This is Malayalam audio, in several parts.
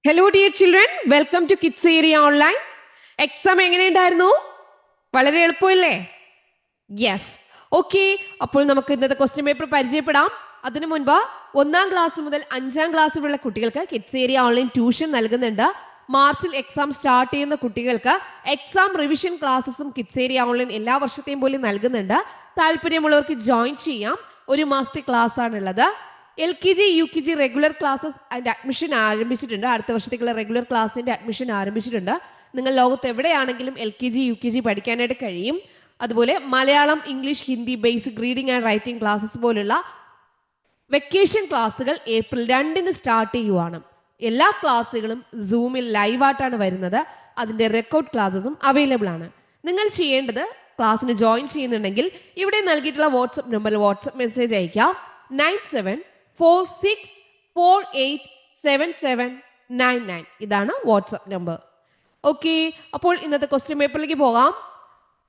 Hello dear children, welcome to Kids Area Online. Exam എങ്ങനെയുണ്ടായിരുന്നു? വളരെ എളുപ്പമല്ലേ? യെസ്. ഓക്കെ, അപ്പോൾ നമുക്ക് ഇന്നത്തെ ക്വസ്റ്റ്യൻ പേപ്പർ പരിചയപ്പെടാം. അതിനു മുൻപ് 1ാം ക്ലാസ് മുതൽ 5ാം ക്ലാസ് വരെയുള്ള കുട്ടികൾക്ക് കിഡ്സ് ഏരിയ ഓൺലൈൻ ട്യൂഷൻ നൽകുന്നുണ്ട്. മാർച്ചിൽ എക്സാം സ്റ്റാർട്ട് ചെയ്യുന്ന കുട്ടികൾക്ക് എക്സാം റിവിഷൻ ക്ലാസ്സസും കിഡ്സ് ഏരിയ ഓൺലൈൻ എല്ലാ വർഷത്തെയും പോലെ നൽകുന്നുണ്ട്. താല്പര്യമുള്ളവർക്ക് ജോയിൻ ചെയ്യാം. ഒരു മാസത്തെ ക്ലാസ് ആണുള്ളത്. LKG, UKG റെഗുലർ ക്ലാസ്സസ് അതിൻ്റെ അഡ്മിഷൻ ആരംഭിച്ചിട്ടുണ്ട്. അടുത്ത വർഷത്തേക്കുള്ള റെഗുലർ ക്ലാസ്സിൻ്റെ അഡ്മിഷൻ ആരംഭിച്ചിട്ടുണ്ട്. നിങ്ങൾ ലോകത്ത് എവിടെയാണെങ്കിലും LKG, UKG പഠിക്കാനായിട്ട് കഴിയും. അതുപോലെ Malayalam, English, Hindi, basic reading and writing classes പോലുള്ള വെക്കേഷൻ ക്ലാസ്സുകൾ ഏപ്രിൽ 2-ന് സ്റ്റാർട്ട് ചെയ്യുവാണ്. എല്ലാ ക്ലാസ്സുകളും സൂമിൽ ലൈവായിട്ടാണ് വരുന്നത്. അതിൻ്റെ റെക്കോർഡ് ക്ലാസ്സസും അവൈലബിൾ ആണ്. നിങ്ങൾ ചെയ്യേണ്ടത് ക്ലാസ്സിന് ജോയിൻ ചെയ്യുന്നുണ്ടെങ്കിൽ ഇവിടെ നൽകിയിട്ടുള്ള വാട്സപ്പ് നമ്പറിൽ വാട്സപ്പ് മെസ്സേജ് അയക്കാം. 9746487799. ഇതാണ് വാട്സപ്പ് നമ്പർ. ഓക്കെ, അപ്പോൾ ഇന്നത്തെ ക്വസ്റ്റ്യൻ പേപ്പറിലേക്ക് പോകാം.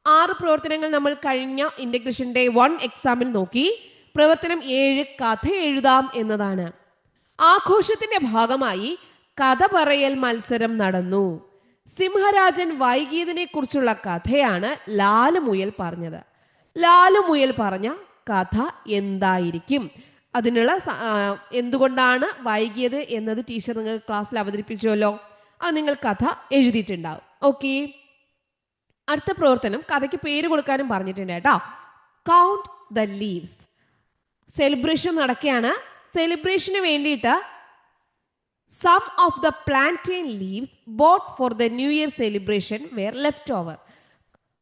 6 പ്രവർത്തനങ്ങൾ നമ്മൾ കഴിഞ്ഞ ഇന്റഗ്രേഷൻ ഡേ 1 എക്സാമിൽ നോക്കി. പ്രവർത്തനം 7 കഥ എഴുതാം എന്നതാണ്. ആഘോഷത്തിന്റെ ഭാഗമായി കഥ പറയൽ മത്സരം നടന്നു. സിംഹരാജൻ വൈകിയതിനെ കുറിച്ചുള്ള കഥയാണ് ലാലുമുയൽ പറഞ്ഞത്. ലാലുമുയൽ പറഞ്ഞ കഥ എന്തായിരിക്കും? അതിനുള്ള എന്തുകൊണ്ടാണ് വൈകിയത് എന്നത് ടീച്ചർ നിങ്ങൾ ക്ലാസ്സിൽ അവതരിപ്പിച്ചുവല്ലോ. അത് നിങ്ങൾ കഥ എഴുതിയിട്ടുണ്ടാവും. ഓക്കെ, അടുത്ത പ്രവർത്തനം കഥയ്ക്ക് പേര് കൊടുക്കാനും പറഞ്ഞിട്ടുണ്ട് കേട്ടോ. Count the leaves. സെലിബ്രേഷൻ നടക്കുകയാണ്. സെലിബ്രേഷന് വേണ്ടിയിട്ട് some of the plantain leaves bought for the new year celebration were left over.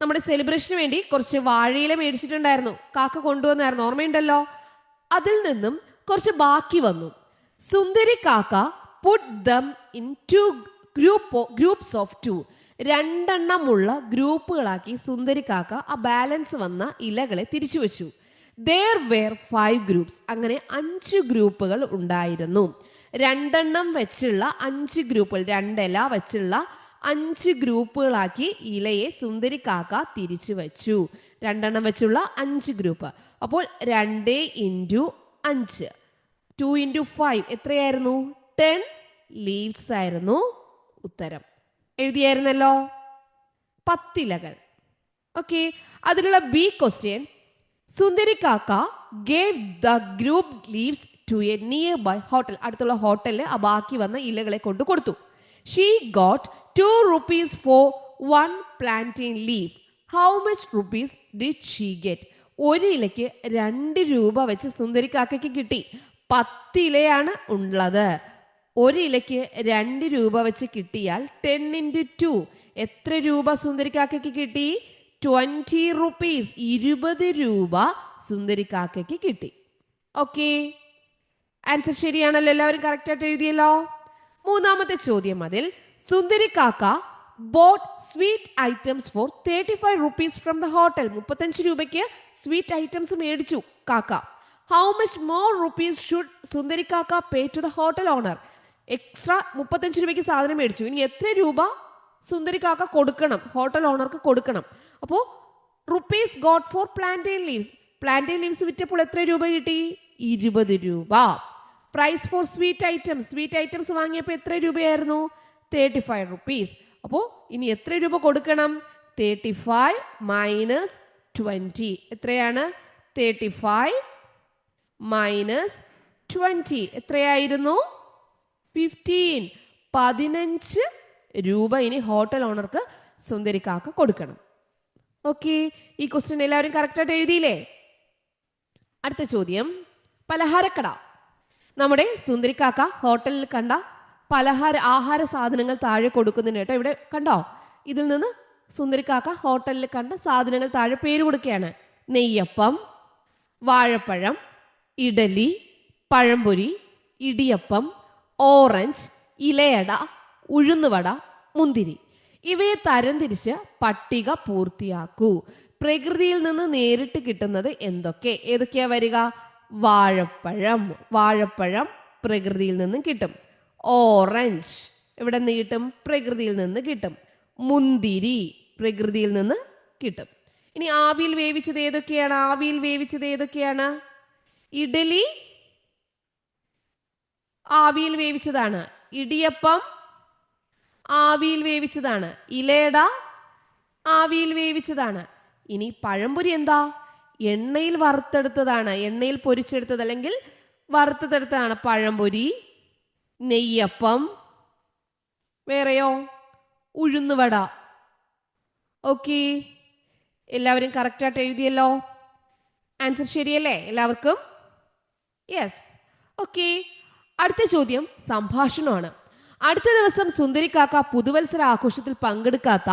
നമ്മുടെ സെലിബ്രേഷന് വേണ്ടി കുറച്ച് വാഴയില മേടിച്ചിട്ടുണ്ടായിരുന്നു. കാക്ക കൊണ്ടുവന്നായിരുന്നു, ഓർമ്മയുണ്ടല്ലോ. അതിൽ നിന്നും കുറച്ച് ബാക്കി വന്നു. സുന്ദരി കാക്ക put them in 2 groups of 2. 2 എണ്ണമുള്ള ഗ്രൂപ്പുകളാക്കി സുന്ദരി കാക്ക ആ ബാലൻസ് വന്ന ഇലകളെ തിരിച്ചു വെച്ചു. There were 5 groups. അങ്ങനെ 5 ഗ്രൂപ്പുകൾ ഉണ്ടായിരുന്നു. 2 എണ്ണം വെച്ചുള്ള 5 ഗ്രൂപ്പുകൾ, 2 ഇല വെച്ചുള്ള 5 ഗ്രൂപ്പുകളാക്കി ഇലയെ സുന്ദരി കാക്ക തിരിച്ചു വെച്ചു. 2 എണ്ണം വെച്ചുള്ള 5 ഗ്രൂപ്പ്. അപ്പോൾ 2 × 5 2 × 5 എത്രയായിരുന്നു? 10 ലീവ്സ് ആയിരുന്നു ഉത്തരം. എഴുതിയായിരുന്നല്ലോ, 10 ഇലകൾ. ഓക്കെ, അതിലുള്ള B question. Sundari Kakka gave the group leaves to a near by hotel. അടുത്തുള്ള ഹോട്ടലിൽ ആ ബാക്കി വന്ന ഇലകളെ കൊണ്ട് കൊടുത്തു. She got 2 rupees for 1 plantain leaf. How much rupees did she get? 1 ഇലയ്ക്ക് 2 രൂപ വെച്ച് സുന്ദരി കാക്കയ്ക്ക് കിട്ടി. 10 ഇലയാണ് ഉള്ളത്. 1 ഇലയ്ക്ക് 2 രൂപ വെച്ച് കിട്ടിയാൽ 10 × 2 എത്ര രൂപ സുന്ദരി കാക്കയ്ക്ക് കിട്ടി? 20 rupees. 20 രൂപ സുന്ദരി കാക്കയ്ക്ക് കിട്ടി. ഓക്കെ, ആൻസർ ശരിയാണല്ലോ. എല്ലാവരും കറക്റ്റായിട്ട് എഴുതിയല്ലോ. 3ാമത്തെ ചോദ്യം. അതിൽ Sundari Kakka bought sweet items for 35 rupees from the hotel. 35 രൂപയ്ക്ക് സ്വീറ്റ് ഐറ്റംസ് മേടിച്ചു കാക്ക. How much more rupees should Sundari Kakka pay to the hotel owner? Extra 35 രൂപയ്ക്ക് സാധനം മേടിച്ചു. ഇനി എത്ര രൂപ സുന്ദരി കാക്ക കൊടുക്കണം? ഹോട്ടൽ ഓണർക്ക് കൊടുക്കണം. അപ്പോൾ rupees got for plantain leaves. Plantain leaves വിറ്റപ്പോൾ എത്ര രൂപ കിട്ടി? 20 രൂപ. Price for sweet items. Sweet items വാങ്ങിയപ്പോൾ എത്ര രൂപയായിരുന്നു? 35 rupees. അപ്പോൾ ഇനി എത്ര രൂപ കൊടുക്കണം? 35 മൈനസ് 20 എത്രയാണ്? 35 മൈനസ് 20 എത്രയായിരുന്നു? 15. 15 രൂപ ഇനി ഹോട്ടൽ ഓണർക്ക് സുന്ദരി കാക്ക കൊടുക്കണം. ഓക്കെ, ഈ ക്വസ്റ്റ്യൻ എല്ലാവരും കറക്റ്റായിട്ട് എഴുതിയില്ലേ? അടുത്ത ചോദ്യം. പലഹാരക്കട. നമ്മുടെ സുന്ദരി കാക്ക ഹോട്ടലിൽ കണ്ട ആഹാര സാധനങ്ങൾ താഴെ കൊടുക്കുന്നുണ്ട് കേട്ടോ. ഇവിടെ കണ്ടോ? ഇതിൽ നിന്ന് സുന്ദരി കാക്ക ഹോട്ടലിൽ കണ്ട സാധനങ്ങൾ താഴെ പേര് കൊടുക്കുകയാണ്. നെയ്യപ്പം, വാഴപ്പഴം, ഇഡലി, പഴംപൊരി, ഇടിയപ്പം, ഓറഞ്ച്, ഇലയട, ഉഴുന്നുവട, മുന്തിരി. ഇവയെ തരംതിരിച്ച് പട്ടിക പൂർത്തിയാക്കൂ. പ്രകൃതിയിൽ നിന്ന് നേരിട്ട് കിട്ടുന്നത് എന്തൊക്കെ? ഏതൊക്കെയാ വരിക? വാഴപ്പഴം പ്രകൃതിയിൽ നിന്നും കിട്ടും. ഓറഞ്ച് എവിടെ നിന്ന് കിട്ടും? പ്രകൃതിയിൽ നിന്ന് കിട്ടും. മുന്തിരി പ്രകൃതിയിൽ നിന്ന് കിട്ടും. ഇനി ആവിയിൽ വേവിച്ചത് ഏതൊക്കെയാണ്? ഇഡലി ആവിയിൽ വേവിച്ചതാണ്. ഇടിയപ്പം ആവിയിൽ വേവിച്ചതാണ്. ഇലയട ആവിയിൽ വേവിച്ചതാണ്. ഇനി പഴംപൊരി എന്താ? എണ്ണയിൽ വറുത്തെടുത്തതാണ്, എണ്ണയിൽ പൊരിച്ചെടുത്തത് അല്ലെങ്കിൽ വറുത്തെടുത്തതാണ് പഴംപൊരി. നെയ്യപ്പം, വേറെയോ ഉഴുന്നുവട. ഓക്കെ, എല്ലാവരും കറക്റ്റായിട്ട് എഴുതിയല്ലോ. ആൻസർ ശരിയല്ലേ എല്ലാവർക്കും? യെസ്. ഓക്കെ, അടുത്ത ചോദ്യം സംഭാഷണമാണ്. അടുത്ത ദിവസം സുന്ദരിക്കാക്ക പുതുവത്സര ആഘോഷത്തിൽ പങ്കെടുക്കാത്ത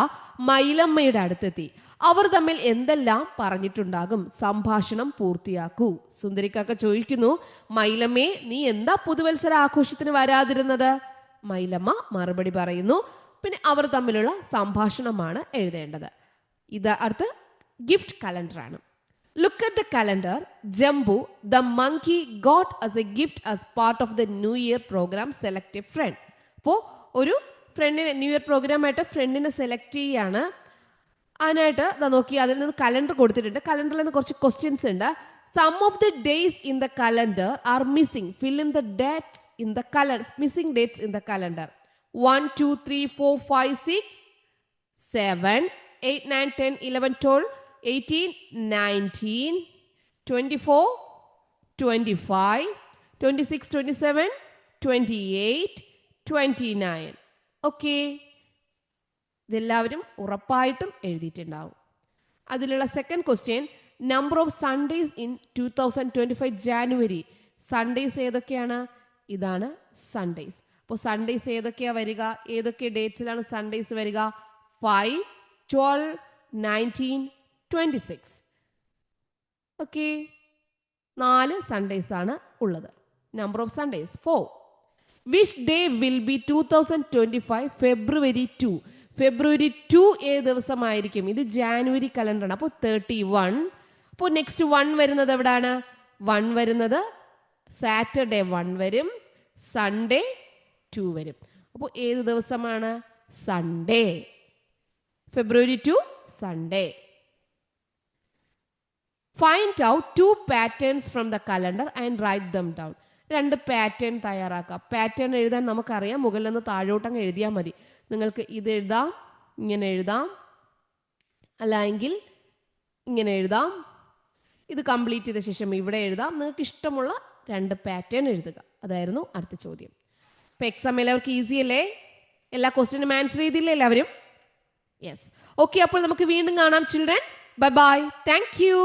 മൈലമ്മയുടെ അടുത്തെത്തി. അവർ തമ്മിൽ എന്തെല്ലാം പറഞ്ഞിട്ടുണ്ടാകും? സംഭാഷണം പൂർത്തിയാക്കൂ. സുന്ദരിക്കാക്ക ചോദിക്കുന്നു, മൈലമ്മേ നീ എന്താ പുതുവത്സര ആഘോഷത്തിന് വരാതിരുന്നത്? മൈലമ്മ മറുപടി പറയുന്നു. പിന്നെ അവർ തമ്മിലുള്ള സംഭാഷണമാണ് എഴുതേണ്ടത്. ഇത് അടുത്ത് gift കലണ്ടറാണ്. Look at the calendar. Jambu, the monkey, got as a gift as part of the New Year program. Select a friend. അപ്പോൾ ഒരു ഫ്രണ്ടിനെ ന്യൂ ഇയർ പ്രോഗ്രാം ആയിട്ട് ഫ്രണ്ടിനെ സെലക്ട് ചെയ്യാണ്. അതിനായിട്ട് നോക്കി അതിൽ നിന്ന് കലണ്ടർ കൊടുത്തിട്ടുണ്ട്. കലണ്ടറിൽ നിന്ന് കുറച്ച് ക്വസ്റ്റ്യൻസ് ഉണ്ട്. Some of the days in the calendar are missing. Fill in the dates in the calendar. Missing dates in the calendar. 1, 2, 3, 4, 5, 6, 7, 8, 9, 10, 11, 12, 18, 19, 24, 25, 26, 27, 28, 29. Okay, ഇതെല്ലാവരും ഉറപ്പായിട്ടും എഴുതിയിട്ടുണ്ടാവും. അതിലുള്ള second question, number of Sundays in 2025 January. Sundays ഏതൊക്കെയാണ്? ഇതാണ് സൺഡേസ്. അപ്പോൾ സൺഡേസ് ഏതൊക്കെയാണ് വരിക? ഏതൊക്കെ ഡേറ്റ്സിലാണ് സൺഡേസ് വരിക? 5, 12, 19, 26. ഓക്കെ, 4 സൺഡേസ് ആണ് ഉള്ളത്. Number of Sundays 4. Which day will be 2025 ഫെബ്രുവരി 2? ഫെബ്രുവരി 2 ഏത് ദിവസമായിരിക്കും? ഇത് ജാനുവരി കലണ്ടറാണ്. അപ്പോൾ 31. അപ്പോൾ നെക്സ്റ്റ് 1 വരുന്നത് എവിടാണ്? 1 വരുന്നത് സാറ്റർഡേ 1 വരും, സൺഡേ 2 വരും. അപ്പോൾ ഏത് ദിവസമാണ്? Sunday. February 2 Sunday. Find out 2 patterns from the calendar and write them down. 2 pattern തയ്യാറാക്കാം. പാറ്റേൺ എഴുതാൻ നമുക്കറിയാം, മുകളിൽ നിന്ന് താഴോട്ടങ്ങ് എഴുതിയാൽ മതി. നിങ്ങൾക്ക് ഇത് എഴുതാം, ഇങ്ങനെ എഴുതാം, അല്ലെങ്കിൽ ഇങ്ങനെ എഴുതാം. ഇത് കംപ്ലീറ്റ് ചെയ്ത ശേഷം ഇവിടെ എഴുതാം. നിങ്ങൾക്ക് ഇഷ്ടമുള്ള 2 പാറ്റേൺ എഴുതുക. അതായിരുന്നു അടുത്ത ചോദ്യം. ഇപ്പം എക്സാം എല്ലാവർക്കും ഈസി അല്ലേ? എല്ലാ ക്വസ്റ്റ്യനും ആൻസർ ചെയ്തില്ലേ എല്ലാവരും? യെസ്. ഓക്കെ, അപ്പോൾ നമുക്ക് വീണ്ടും കാണാം children. Bye bye. Thank you.